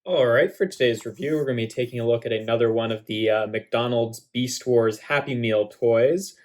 All right, for today's review, we're going to be taking a look at another one of the McDonald's Beast Wars Happy Meal toys.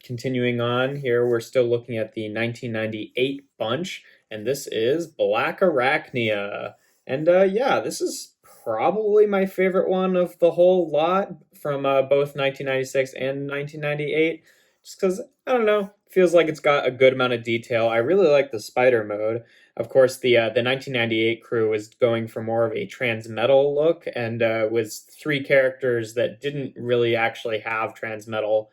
Continuing on here, we're still looking at the 1998 bunch, and this is Blackarachnia. And yeah, this is probably my favorite one of the whole lot from both 1996 and 1998, just because, I don't know, feels like it's got a good amount of detail. I really like the spider mode. Of course, the 1998 crew was going for more of a transmetal look, and was three characters that didn't really actually have transmetal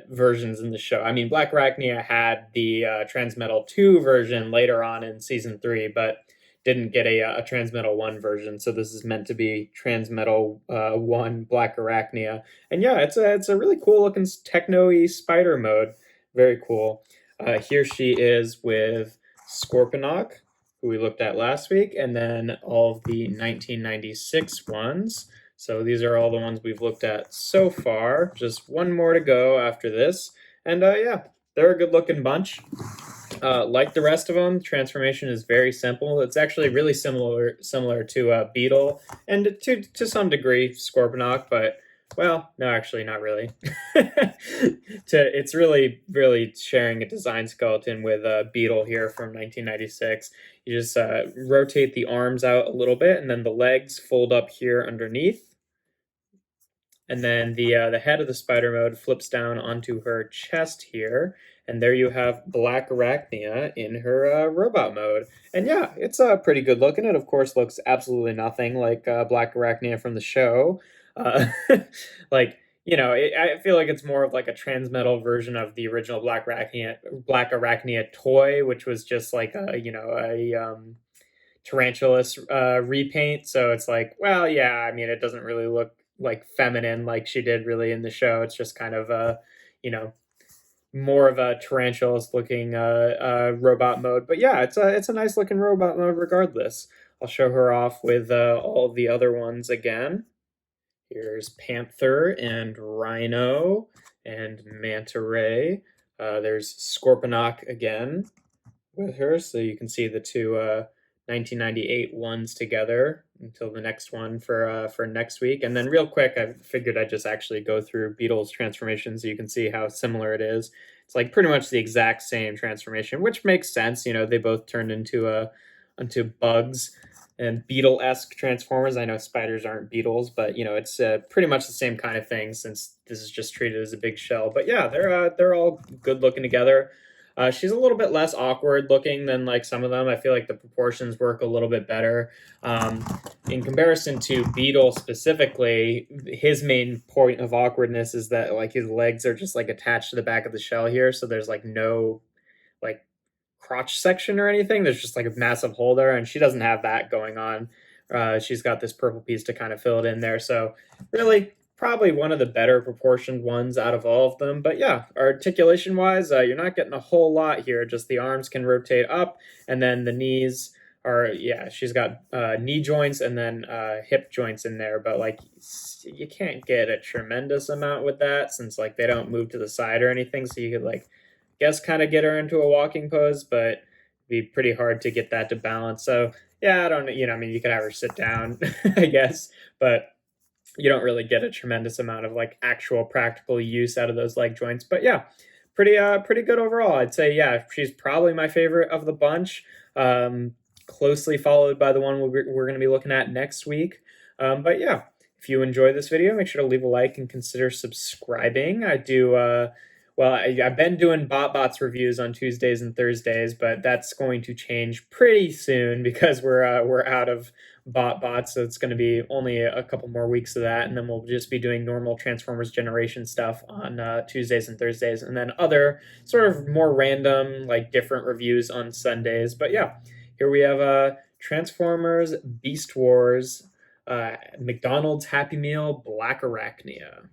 versions in the show. I mean, Blackarachnia had the transmetal 2 version later on in season 3, but didn't get a transmetal 1 version. So this is meant to be transmetal 1 Blackarachnia. And yeah, it's a really cool looking techno-y spider mode. Very cool. Here she is with Scorponok, who we looked at last week, and then all of the 1996 ones. So these are all the ones we've looked at so far. Just one more to go after this. And yeah, they're a good looking bunch. Like the rest of them, transformation is very simple. It's actually really similar to Beetle and to some degree Scorponok, but well, no, actually, not really. It's really sharing a design skeleton with Beetle here from 1996. You just rotate the arms out a little bit, and then the legs fold up here underneath. And then the head of the spider mode flips down onto her chest here, and there you have Blackarachnia in her robot mode. And yeah, it's pretty good looking. It of course looks absolutely nothing like Blackarachnia from the show. Uh, like I feel like it's more of like a transmetal version of the original Blackarachnia toy, which was just like a tarantulas repaint. So it's like, well, yeah, I mean, it doesn't really look like feminine like she did really in the show. It's just kind of you know, more of a tarantulas looking robot mode. But yeah, it's a nice looking robot mode regardless. I'll show her off with all of the other ones again. Here's Panther and Rhino and Manta Ray. There's Scorponok again with her, so you can see the two 1998 ones together until the next one for next week. And then real quick, I figured I'd just actually go through Beetle's transformation so you can see how similar it is. It's like pretty much the exact same transformation, which makes sense. You know, they both turned into bugs and beetle-esque transformers. I know spiders aren't beetles, but it's pretty much the same kind of thing since this is just treated as a big shell. But yeah, they're all good looking together. She's a little bit less awkward looking than like some of them. I feel like the proportions work a little bit better. In comparison to Beetle specifically, his main point of awkwardness is that like his legs are just like attached to the back of the shell here, so there's like no like crotch section or anything. There's just like a massive hole there, and she doesn't have that going on. She's got this purple piece to kind of fill it in there. So really, probably one of the better proportioned ones out of all of them. But yeah, articulation wise, you're not getting a whole lot here. Just the arms can rotate up, and then the knees are, yeah, she's got knee joints and then hip joints in there. But like, you can't get a tremendous amount with that since like they don't move to the side or anything. So you could like guess kind of get her into a walking pose, but it'd be pretty hard to get that to balance. So yeah, I don't know. I mean, you could have her sit down, I guess, but you don't really get a tremendous amount of like actual practical use out of those leg joints. But yeah, pretty good overall. I'd say yeah, she's probably my favorite of the bunch. Closely followed by the one we're going to be looking at next week. But yeah, if you enjoy this video, make sure to leave a like and consider subscribing. I do well, I've been doing BotBots reviews on Tuesdays and Thursdays, but that's going to change pretty soon because we're out of BotBots, so it's going to be only a couple more weeks of that, and then we'll just be doing normal Transformers Generation stuff on Tuesdays and Thursdays, and then other sort of more random, like different reviews on Sundays. But yeah, here we have Transformers Beast Wars, McDonald's Happy Meal, Blackarachnia.